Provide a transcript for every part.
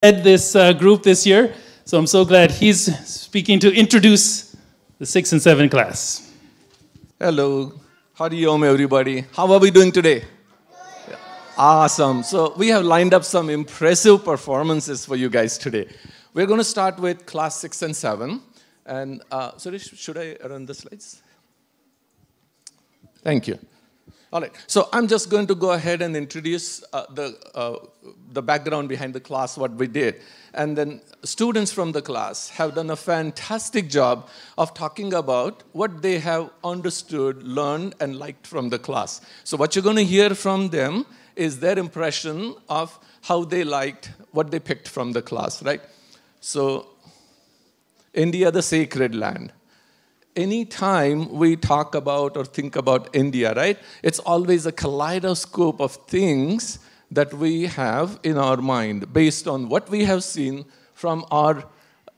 led this group this year, so I'm so glad he's speaking to introduce the 6 and 7 class. Hello, Hari Om everybody. How are we doing today? Yeah. Awesome. So we have lined up some impressive performances for you guys today. We're going to start with class 6 and 7. And sorry, should I run the slides? Thank you. All right, so I'm just going to go ahead and introduce the background behind the class, what we did. And then students from the class have done a fantastic job of talking about what they have understood, learned, and liked from the class. So what you're going to hear from them is their impression of how they liked what they picked from the class, right? So, India, the sacred land. Anytime we talk about or think about India, right, it's always a kaleidoscope of things that we have in our mind based on what we have seen from our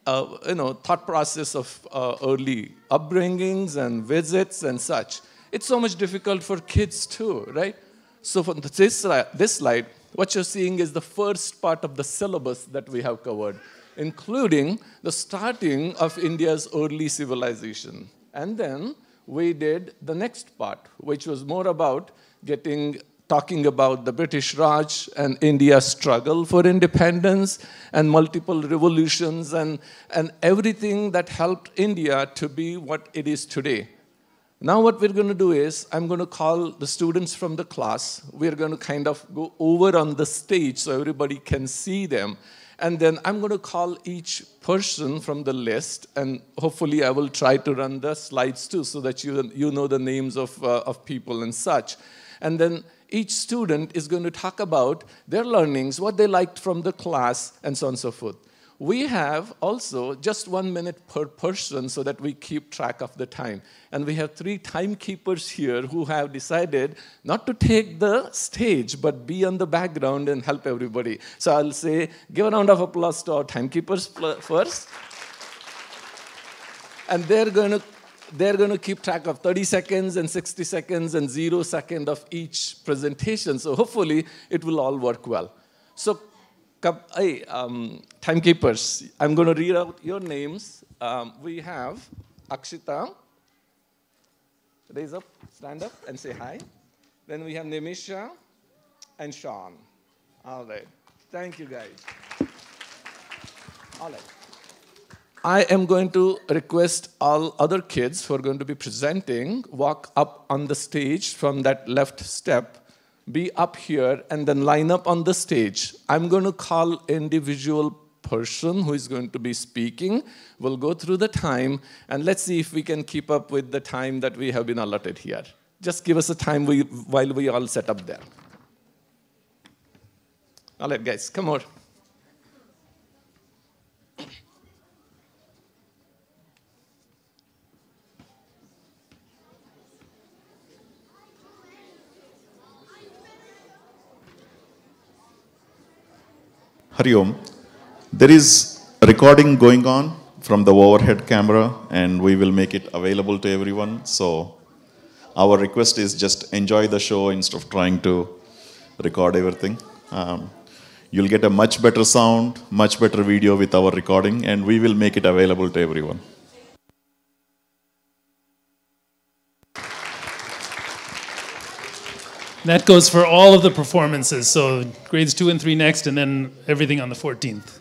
thought process of early upbringings and visits and such. It's so much difficult for kids too, right? So for this slide, what you're seeing is the first part of the syllabus that we have covered, including the starting of India's early civilization. And then we did the next part, which was more about talking about the British Raj and India's struggle for independence and multiple revolutions and everything that helped India to be what it is today. Now what we're going to do is, I'm going to call the students from the class. We're going to kind of go over on the stage so everybody can see them. And then I'm going to call each person from the list, and hopefully I will try to run the slides too so that you know the names of people and such. And then each student is going to talk about their learnings, what they liked from the class, and so on and so forth. We have also just 1 minute per person so that we keep track of the time. And we have 3 timekeepers here who have decided not to take the stage, but be on the background and help everybody. So I'll say, give a round of applause to our timekeepers first. And they're going to keep track of 30 seconds and 60 seconds and 0 second of each presentation. So hopefully it will all work well. So timekeepers, I'm going to read out your names. We have Akshita. Raise up, stand up, and say hi. Then we have Nimisha and Sean. All right. Thank you, guys. All right. I am going to request all other kids who are going to be presenting walk up on the stage from that left step. Be up here and then line up on the stage. I'm going to call individual person who is going to be speaking. We'll go through the time, and let's see if we can keep up with the time that we have been allotted here. Just give us a time while we all set up there. All right, guys, come on. Hari Om. There is a recording going on from the overhead camera, and we will make it available to everyone. So our request is just enjoy the show instead of trying to record everything. You'll get a much better sound, much better video with our recording, and we will make it available to everyone. That goes for all of the performances, so grades 2 and 3 next, and then everything on the 14th.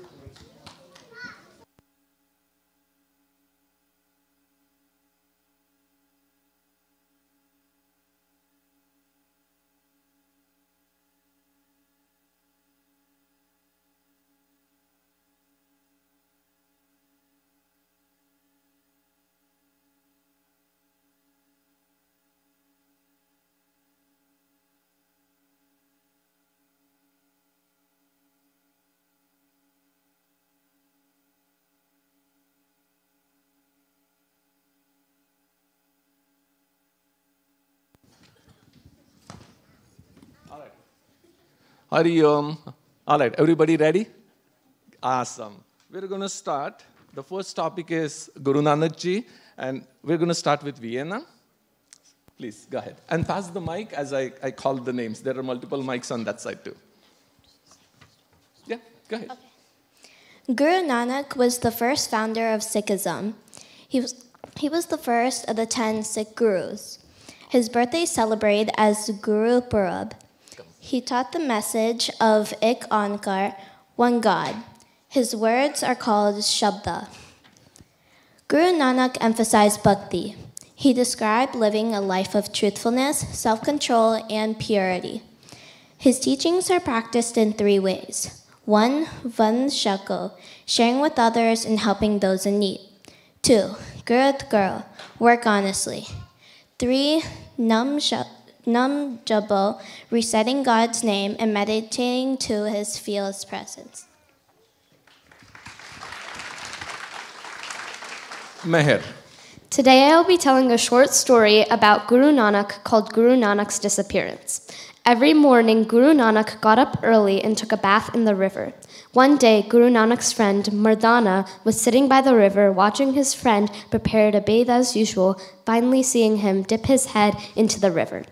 Hari Om. All right, everybody ready? Awesome. We're going to start. The first topic is Guru Nanak Ji, and we're going to start with Vienna. Please, go ahead. And pass the mic as I call the names. There are multiple mics on that side too. Yeah, go ahead. Okay. Guru Nanak was the first founder of Sikhism. He was the first of the 10 Sikh gurus. His birthday is celebrated as Guru Purab. He taught the message of Ik Onkar, one God. His words are called Shabda. Guru Nanak emphasized bhakti. He described living a life of truthfulness, self-control, and purity. His teachings are practiced in 3 ways. 1. Van Shako, sharing with others and helping those in need. 2. Gurut Guru, work honestly. 3. Nam Jabo, reciting God's name and meditating to feel his presence. Meher. Today I will be telling a short story about Guru Nanak called Guru Nanak's disappearance. Every morning, Guru Nanak got up early and took a bath in the river. One day, Guru Nanak's friend, Mardana, was sitting by the river watching his friend prepare to bathe as usual, finally seeing him dip his head into the river.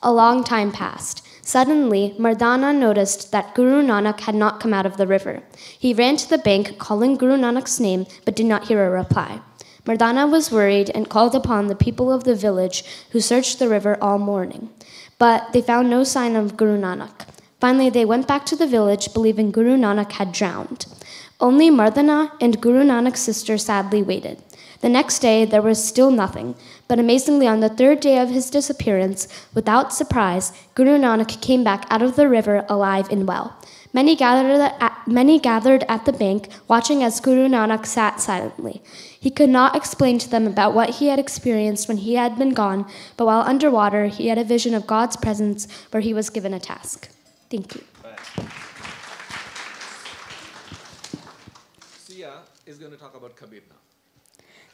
A long time passed. Suddenly, Mardana noticed that Guru Nanak had not come out of the river. He ran to the bank, calling Guru Nanak's name, but did not hear a reply. Mardana was worried and called upon the people of the village, who searched the river all morning. But they found no sign of Guru Nanak. Finally, they went back to the village, believing Guru Nanak had drowned. Only Mardana and Guru Nanak's sister sadly waited. The next day, there was still nothing. But amazingly, on the 3rd day of his disappearance, without surprise, Guru Nanak came back out of the river alive and well. Many gathered at the bank, watching as Guru Nanak sat silently. He could not explain to them about what he had experienced when he had been gone, but while underwater, he had a vision of God's presence where he was given a task. Thank you. Sia is going to talk about Kabir now.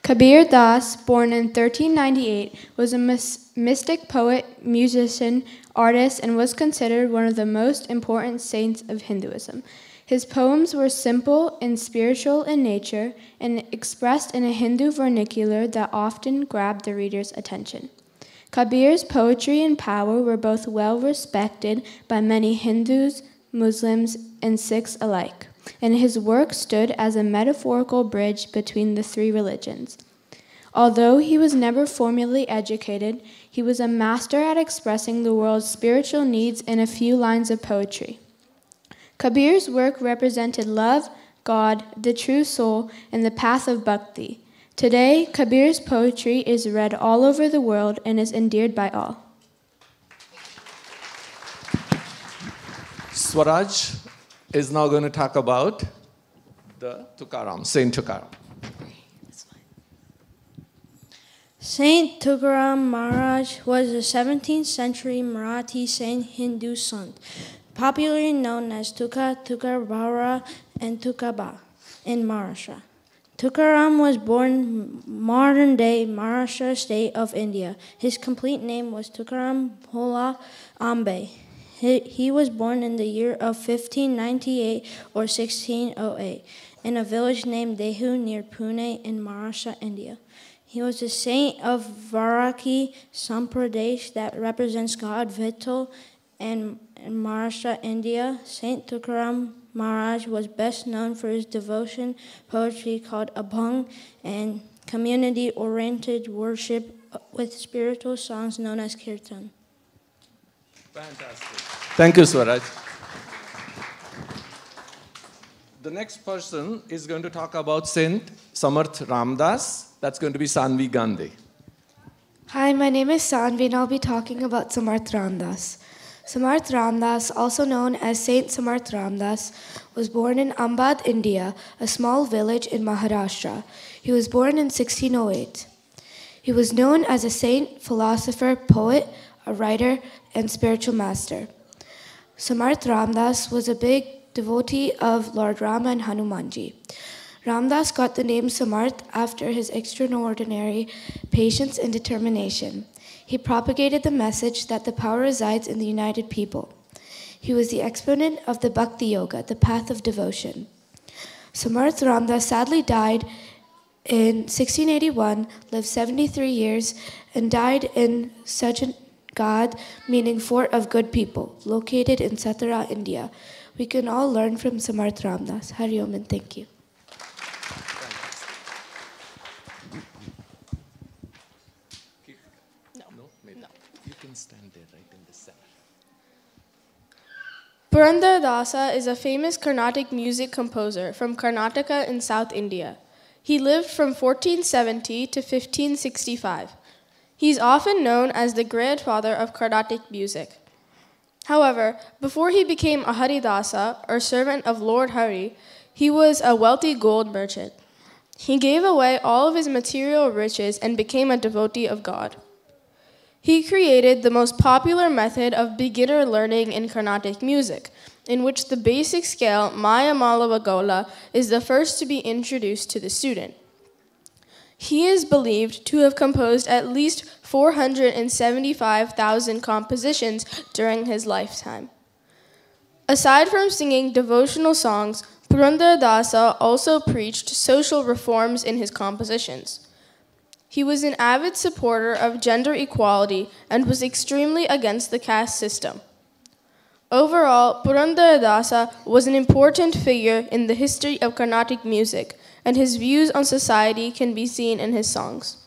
Kabir Das, born in 1398, was a mystic poet, musician, artist, and was considered one of the most important saints of Hinduism. His poems were simple and spiritual in nature and expressed in a Hindu vernacular that often grabbed the reader's attention. Kabir's poetry and power were both well respected by many Hindus, Muslims, and Sikhs alike, and his work stood as a metaphorical bridge between the 3 religions. Although he was never formally educated, he was a master at expressing the world's spiritual needs in a few lines of poetry. Kabir's work represented love, God, the true soul, and the path of bhakti. Today, Kabir's poetry is read all over the world and is endeared by all. Swaraj is now going to talk about the Tukaram, Saint Tukaram. Saint Tukaram Maharaj was a 17th century Marathi Saint Hindu sant, popularly known as Tukarbara, and Tukaba in Maharashtra. Tukaram was born modern-day Maharashtra state of India. His complete name was Tukaram Bhola Ambe. He was born in the year of 1598 or 1608 in a village named Dehu near Pune in Maharashtra, India. He was a saint of Varaki Sampradesh that represents God Vittal, and in Maharashtra, India. Saint Tukaram Maharaj was best known for his devotion poetry called Abhang and community-oriented worship with spiritual songs known as Kirtan. Fantastic. Thank you, Swaraj. The next person is going to talk about Saint Samarth Ramdas. That's going to be Sanvi Gandhi. Hi, my name is Sanvi and I'll be talking about Samarth Ramdas. Samarth Ramdas, also known as Saint Samarth Ramdas, was born in Ambad, India, a small village in Maharashtra. He was born in 1608. He was known as a saint, philosopher, poet, a writer, and spiritual master. Samarth Ramdas was a big devotee of Lord Rama and Hanumanji. Ramdas got the name Samarth after his extraordinary patience and determination. He propagated the message that the power resides in the united people. He was the exponent of the Bhakti Yoga, the path of devotion. Samarth Ramdas sadly died in 1681, lived 73 years, and died in Sajjad, meaning fort of good people, located in Satara, India. We can all learn from Samarth Ramdas. Hari Om and thank you. No, maybe. No. You can stand there right in the center. Purandara is a famous Carnatic music composer from Karnataka in South India. He lived from 1470 to 1565. He's often known as the grandfather of Carnatic music. However, before he became a Haridasa, or servant of Lord Hari, he was a wealthy gold merchant. He gave away all of his material riches and became a devotee of God. He created the most popular method of beginner learning in Carnatic music, in which the basic scale Maya Malavagola is the first to be introduced to the student. He is believed to have composed at least 475,000 compositions during his lifetime. Aside from singing devotional songs, Purandara also preached social reforms in his compositions. He was an avid supporter of gender equality and was extremely against the caste system. Overall, Purandara was an important figure in the history of Carnatic music, and his views on society can be seen in his songs.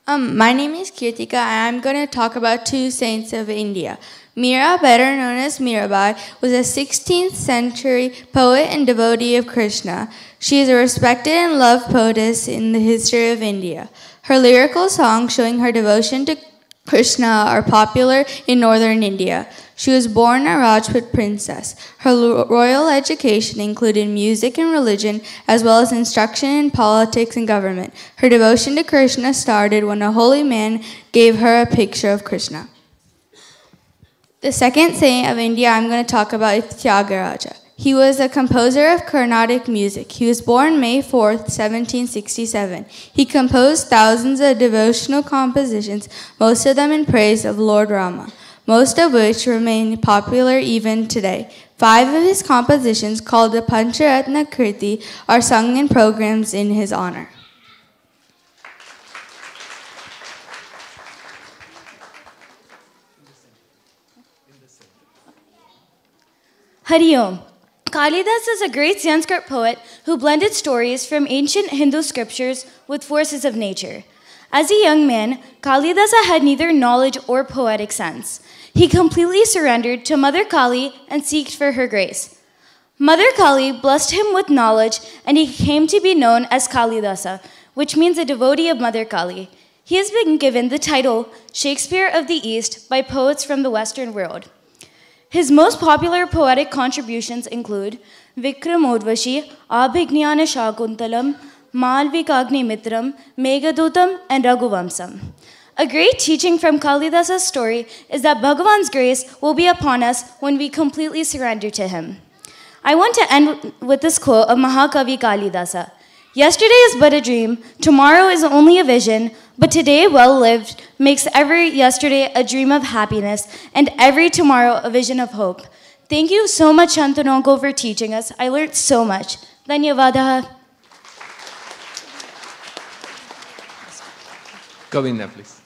My name is Kirtika, and I'm going to talk about two saints of India. Meera, better known as Mirabai, was a 16th century poet and devotee of Krishna. She is a respected and loved poetess in the history of India. Her lyrical songs showing her devotion to Krishna are popular in northern India. She was born a Rajput princess. Her royal education included music and religion, as well as instruction in politics and government. Her devotion to Krishna started when a holy man gave her a picture of Krishna. The second saint of India I'm going to talk about is Tyagaraja. He was a composer of Carnatic music. He was born May 4th, 1767. He composed thousands of devotional compositions, most of them in praise of Lord Rama, most of which remain popular even today. 5 of his compositions, called the Pancharatna Kirti, are sung in programs in his honor. Hari Om. Kalidas is a great Sanskrit poet who blended stories from ancient Hindu scriptures with forces of nature. As a young man, Kalidasa had neither knowledge or poetic sense. He completely surrendered to Mother Kali and sought for her grace. Mother Kali blessed him with knowledge, and he came to be known as Kalidasa, which means a devotee of Mother Kali. He has been given the title Shakespeare of the East by poets from the Western world. His most popular poetic contributions include Vikramodvashi, Abhignana Shakuntalam, Malvikagni Mitram, Meghadutam, and Raghuvamsam. A great teaching from Kalidasa's story is that Bhagavan's grace will be upon us when we completely surrender to him. I want to end with this quote of Mahakavi Kalidasa. Yesterday is but a dream, tomorrow is only a vision, but today well lived makes every yesterday a dream of happiness and every tomorrow a vision of hope. Thank you so much, Shantanonko, for teaching us. I learned so much. Dhanyavadaha. Govinda, please.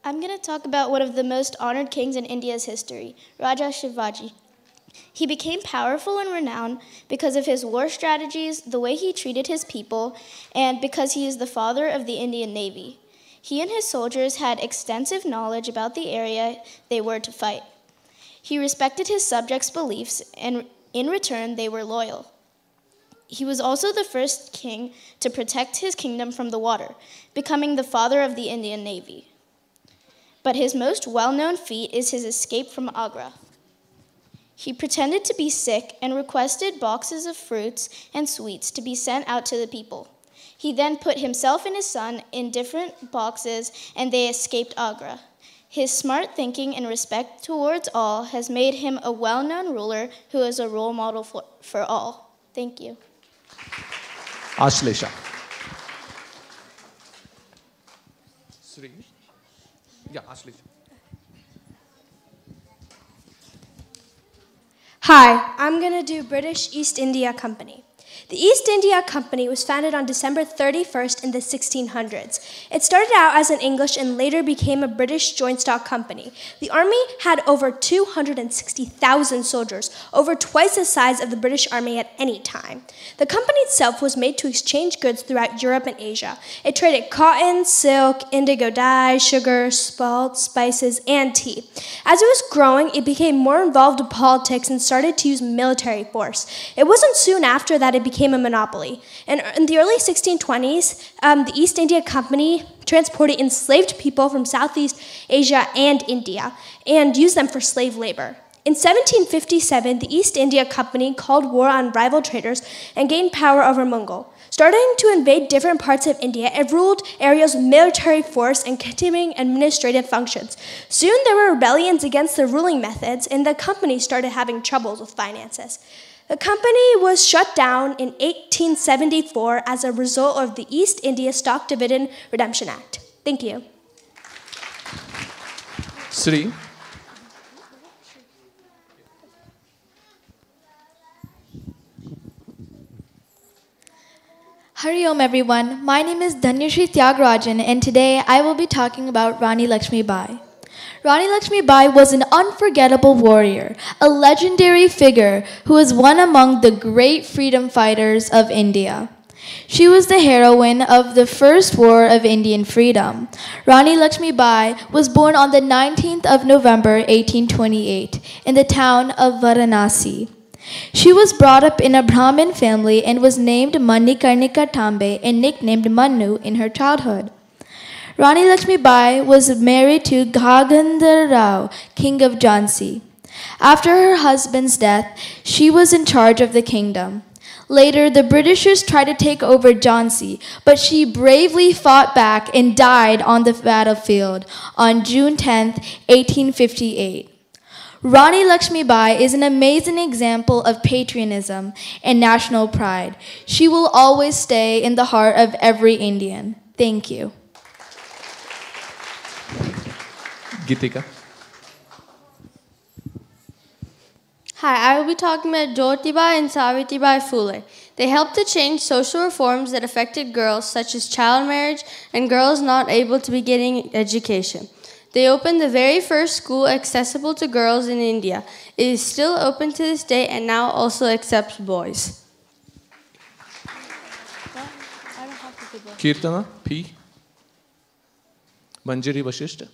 I'm going to talk about one of the most honored kings in India's history, Raja Shivaji. He became powerful and renowned because of his war strategies, the way he treated his people, and because he is the father of the Indian Navy. He and his soldiers had extensive knowledge about the area they were to fight. He respected his subjects' beliefs, and in return, they were loyal. He was also the first king to protect his kingdom from the water, becoming the father of the Indian Navy. But his most well-known feat is his escape from Agra. He pretended to be sick and requested boxes of fruits and sweets to be sent out to the people. He then put himself and his son in different boxes, and they escaped Agra. His smart thinking and respect towards all has made him a well-known ruler who is a role model for all. Thank you. Ashlesha. Sri. Yeah, Ashlesha. Hi, I'm going to do British East India Company. The East India Company was founded on December 31st in the 1600s. It started out as an English and later became a British joint stock company. The army had over 260,000 soldiers, over twice the size of the British Army at any time. The company itself was made to exchange goods throughout Europe and Asia. It traded cotton, silk, indigo dye, sugar, salt, spices, and tea. As it was growing, it became more involved in politics and started to use military force. It wasn't soon after that it became a monopoly. And in the early 1620s, the East India Company transported enslaved people from Southeast Asia and India and used them for slave labor. In 1757, the East India Company called war on rival traders and gained power over Mongol. Starting to invade different parts of India, it ruled areas with military force and continuing administrative functions. Soon there were rebellions against the ruling methods, and the company started having troubles with finances. The company was shut down in 1874 as a result of the East India Stock Dividend Redemption Act. Thank you. Sri. Hari Om everyone, my name is Dhanyashri Tyagarajan and today I will be talking about Rani Lakshmi Bai. Rani Lakshmi Bai was an unforgettable warrior, a legendary figure who was one among the great freedom fighters of India. She was the heroine of the First War of Indian Freedom. Rani Lakshmi Bai was born on the 19th of November 1828 in the town of Varanasi. She was brought up in a Brahmin family and was named Manikarnika Tambe and nicknamed Manu in her childhood. Rani Lakshmi Bai was married to Gagandhar Rao, king of Jhansi. After her husband's death, she was in charge of the kingdom. Later, the Britishers tried to take over Jhansi, but she bravely fought back and died on the battlefield on June 10, 1858. Rani Lakshmi Bai is an amazing example of patriotism and national pride. She will always stay in the heart of every Indian. Thank you. Gitika. Hi, I will be talking about Jyotibai and Savitribai Phule. They helped to change social reforms that affected girls, such as child marriage and girls not able to be getting education. They opened the very first school accessible to girls in India. It is still open to this day and now also accepts boys. Kirtana, P. Manjari Vashishta.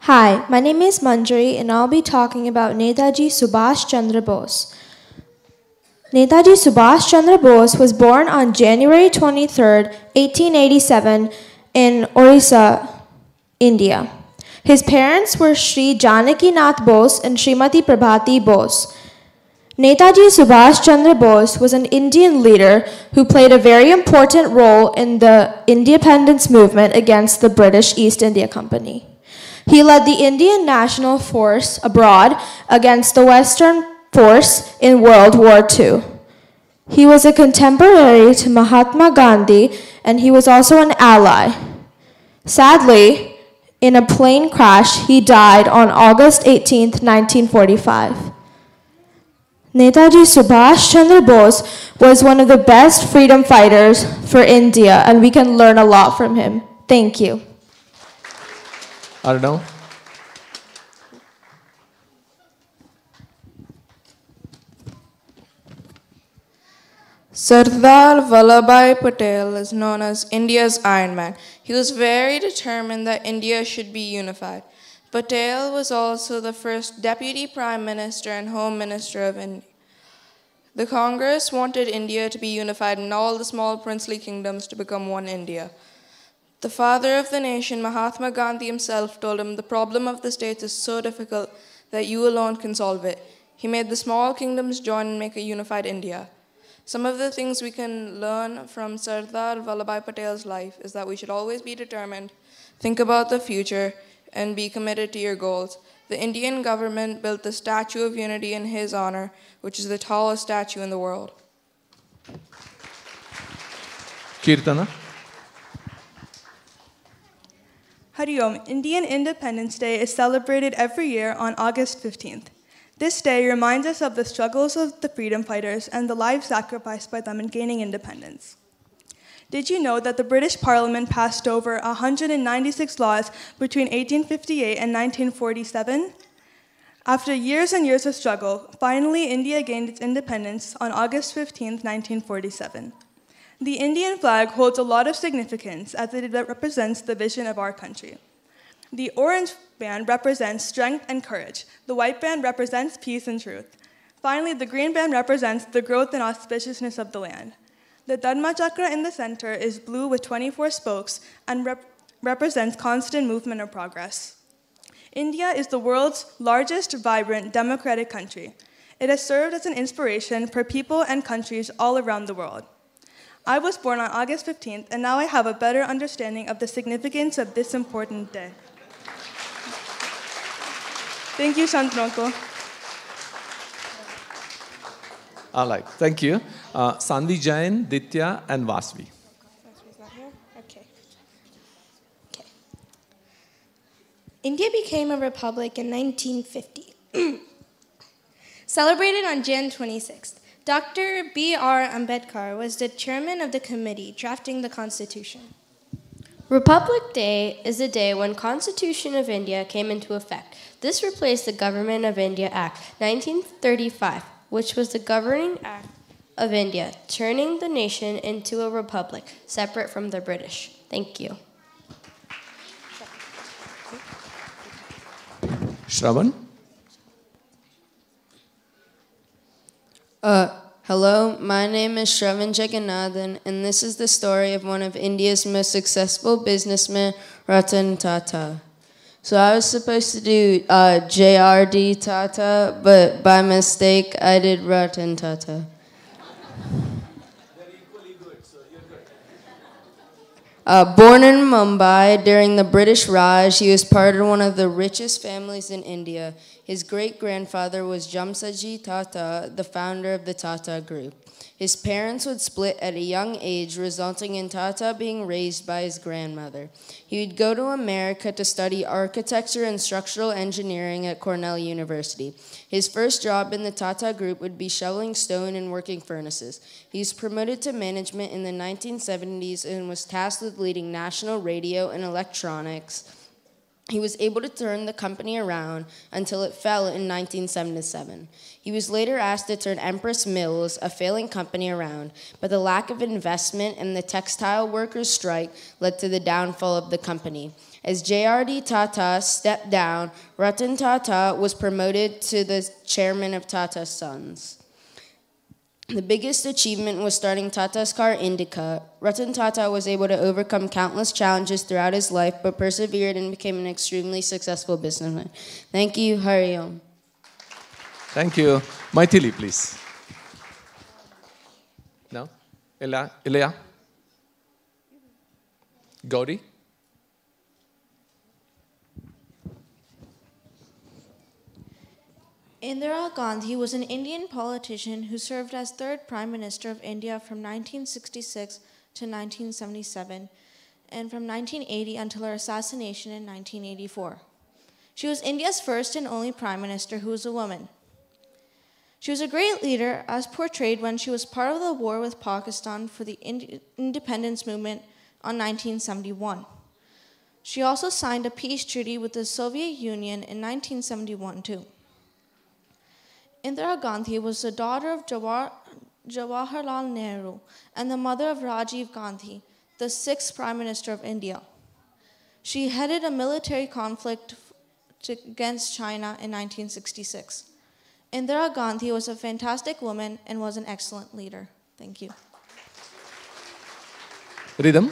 Hi, my name is Manjari and I'll be talking about Netaji Subhash Chandra Bose. Netaji Subhash Chandra Bose was born on January 23, 1887 in Orissa, India. His parents were Sri Janaki Nath Bose and Srimati Prabhati Bose. Netaji Subhash Chandra Bose was an Indian leader who played a very important role in the independence movement against the British East India Company. He led the Indian National Force abroad against the Western force in World War II. He was a contemporary to Mahatma Gandhi, and he was also an ally. Sadly, in a plane crash, he died on August 18, 1945. Netaji Subhash Chandra Bose was one of the best freedom fighters for India, and we can learn a lot from him. Thank you. Arnav. Sardar Vallabhbhai Patel is known as India's Iron Man. He was very determined that India should be unified. Patel was also the first Deputy Prime Minister and Home Minister of India. The Congress wanted India to be unified and all the small princely kingdoms to become one India. The father of the nation, Mahatma Gandhi himself, told him the problem of the states is so difficult that you alone can solve it. He made the small kingdoms join and make a unified India. Some of the things we can learn from Sardar Vallabhbhai Patel's life is that we should always be determined, think about the future, and be committed to your goals. The Indian government built the Statue of Unity in his honor, which is the tallest statue in the world. Kirtana. Hari Om, Indian Independence Day is celebrated every year on August 15th. This day reminds us of the struggles of the freedom fighters and the lives sacrificed by them in gaining independence. Did you know that the British Parliament passed over 196 laws between 1858 and 1947? After years and years of struggle, finally India gained its independence on August 15, 1947. The Indian flag holds a lot of significance as it represents the vision of our country. The orange band represents strength and courage. The white band represents peace and truth. Finally, the green band represents the growth and auspiciousness of the land. The Dharma Chakra in the center is blue with 24 spokes and represents constant movement or progress. India is the world's largest, vibrant, democratic country. It has served as an inspiration for people and countries all around the world. I was born on August 15th, and now I have a better understanding of the significance of this important day. Thank you, Shantanu. All right, thank you. Sandhi Jain, Ditya, and Vasvi. India became a republic in 1950. Celebrated on Jan 26th. Dr. B.R. Ambedkar was the chairman of the committee drafting the Constitution. Republic Day is the day when Constitution of India came into effect. This replaced the Government of India Act 1935, which was the governing act of India, turning the nation into a republic, separate from the British. Thank you. Shravan? Hello, my name is Shravan Jagannathan, and this is the story of one of India's most successful businessmen, Ratan Tata. So I was supposed to do JRD Tata, but by mistake, I did Ratan Tata. Born in Mumbai during the British Raj, he was part of one of the richest families in India. His great-grandfather was Jamsetji Tata, the founder of the Tata Group. His parents would split at a young age, resulting in Tata being raised by his grandmother. He would go to America to study architecture and structural engineering at Cornell University. His first job in the Tata Group would be shoveling stone and working furnaces. He was promoted to management in the 1970s and was tasked with leading national radio and electronics. He was able to turn the company around until it fell in 1977. He was later asked to turn Empress Mills, a failing company, around, but the lack of investment and the textile workers' strike led to the downfall of the company. As JRD Tata stepped down, Ratan Tata was promoted to the chairman of Tata Sons. The biggest achievement was starting Tata's car Indica. Ratan Tata was able to overcome countless challenges throughout his life, but persevered and became an extremely successful businessman. Thank you, Hari Om. Thank you. Maithili, please. No? Ilya? Gauri? Indira Gandhi was an Indian politician who served as third Prime Minister of India from 1966 to 1977 and from 1980 until her assassination in 1984. She was India's first and only Prime Minister who was a woman. She was a great leader as portrayed when she was part of the war with Pakistan for the independence movement on 1971. She also signed a peace treaty with the Soviet Union in 1971 too. Indira Gandhi was the daughter of Jawaharlal Nehru and the mother of Rajiv Gandhi, the sixth Prime Minister of India. She headed a military conflict against China in 1966. Indira Gandhi was a fantastic woman and was an excellent leader. Thank you. Rhythm?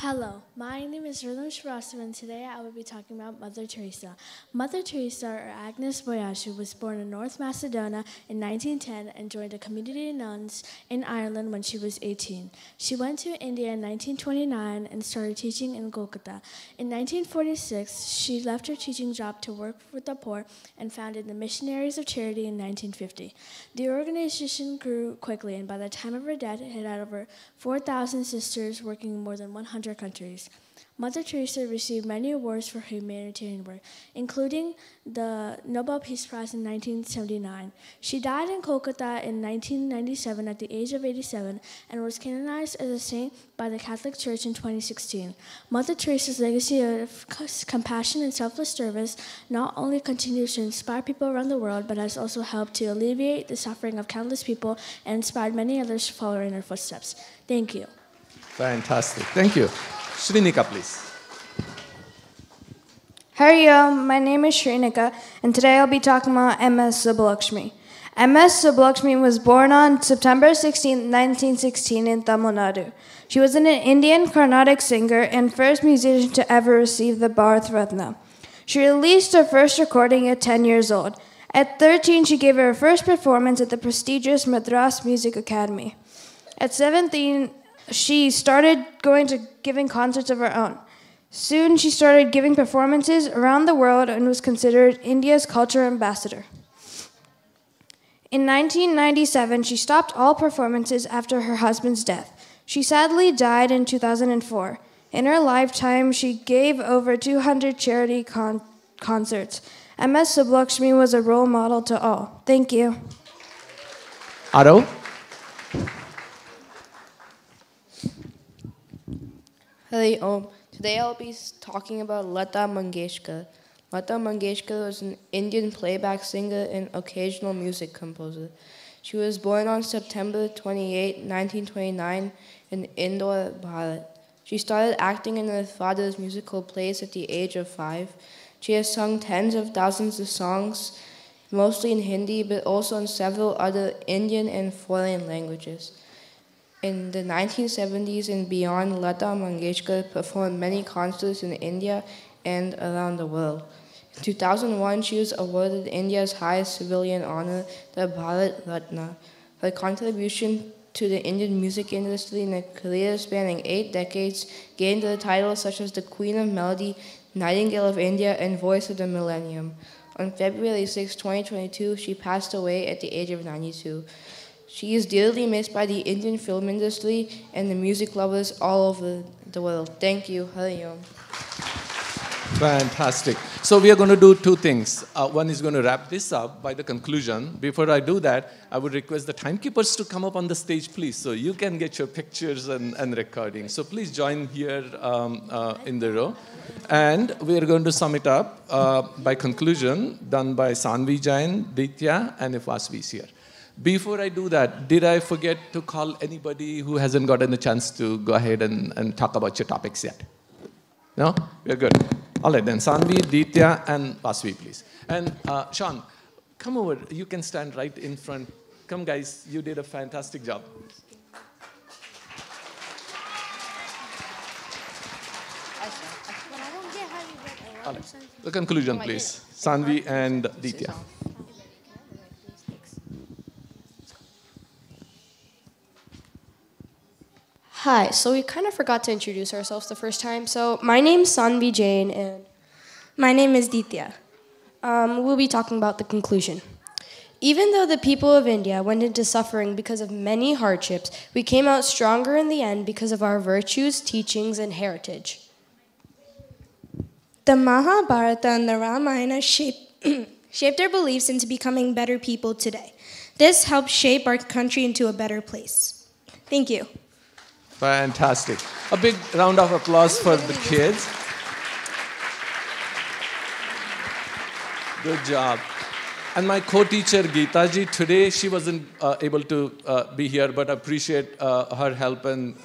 Hello, my name is Rhythm Shrivastava, and today I will be talking about Mother Teresa. Mother Teresa, or Agnes Boyashu, was born in North Macedonia in 1910 and joined a community of nuns in Ireland when she was 18. She went to India in 1929 and started teaching in Kolkata. In 1946, she left her teaching job to work with the poor and founded the Missionaries of Charity in 1950. The organization grew quickly, and by the time of her death, it had over 4,000 sisters working in more than 100 countries. Mother Teresa received many awards for humanitarian work, including the Nobel Peace Prize in 1979. She died in Kolkata in 1997 at the age of 87 and was canonized as a saint by the Catholic Church in 2016. Mother Teresa's legacy of compassion and selfless service not only continues to inspire people around the world, but has also helped to alleviate the suffering of countless people and inspired many others to follow in her footsteps. Thank you. Fantastic. Thank you. Shrinika, please. Hello, my name is Shrinika, and today I'll be talking about M.S. Subbulakshmi. M.S. Subbulakshmi was born on September 16, 1916 in Tamil Nadu. She was an Indian Carnatic singer and first musician to ever receive the Bharat Ratna. She released her first recording at 10 years old. At 13, she gave her first performance at the prestigious Madras Music Academy. At 17, she started going to giving concerts of her own. Soon she started giving performances around the world and was considered India's culture ambassador. In 1997, she stopped all performances after her husband's death. She sadly died in 2004. In her lifetime, she gave over 200 charity concerts. M.S. Subbulakshmi was a role model to all. Thank you. Aro? Hello, today I'll be talking about Lata Mangeshkar. Lata Mangeshkar was an Indian playback singer and occasional music composer. She was born on September 28, 1929 in Indore, Bharat. She started acting in her father's musical plays at the age of 5. She has sung tens of thousands of songs, mostly in Hindi, but also in several other Indian and foreign languages. In the 1970s and beyond, Lata Mangeshkar performed many concerts in India and around the world. In 2001, she was awarded India's highest civilian honor, the Bharat Ratna. Her contribution to the Indian music industry in a career spanning 8 decades gained her titles such as the Queen of Melody, Nightingale of India, and Voice of the Millennium. On February 6, 2022, she passed away at the age of 92. She is dearly missed by the Indian film industry and the music lovers all over the world. Thank you. Hari Om. Fantastic. So we are going to do two things. One is going to wrap this up by the conclusion. Before I do that, I would request the timekeepers to come up on the stage, please, so you can get your pictures and recording. So please join here in the row. And we are going to sum it up by conclusion done by Sanvi Jain, Ditya, and if Vasvi is here. Before I do that, did I forget to call anybody who hasn't gotten a chance to go ahead and talk about your topics yet? No? We're good. All right, then. Sanvi, Ditya, and Vasvi, please. And Sean, come over. You can stand right in front. Come, guys. You did a fantastic job. All right. The conclusion, please. Sanvi and Ditya. Hi, so we kind of forgot to introduce ourselves the first time. So my name's Sanvi Jain and my name is Ditya. We'll be talking about the conclusion. Even though the people of India went into suffering because of many hardships, we came out stronger in the end because of our virtues, teachings, and heritage. The Mahabharata and the Ramayana shaped our beliefs into becoming better people today. This helped shape our country into a better place. Thank you. Fantastic. A big round of applause for the kids. Good job. And my co-teacher, Geetaji, today she wasn't able to be here, but I appreciate her help and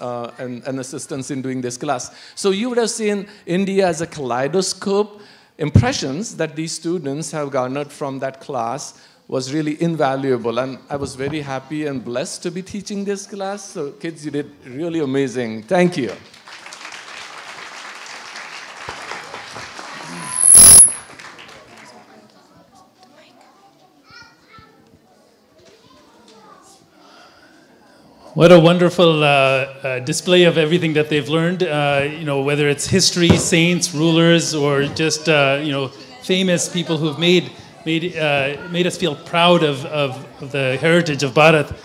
assistance in doing this class. So you would have seen India as a kaleidoscope. Impressions that these students have garnered from that class was really invaluable, and I was very happy and blessed to be teaching this class. So kids, you did really amazing. Thank you. What a wonderful display of everything that they've learned. Whether it's history, saints, rulers, or just famous people who've made us feel proud of the heritage of Bharat.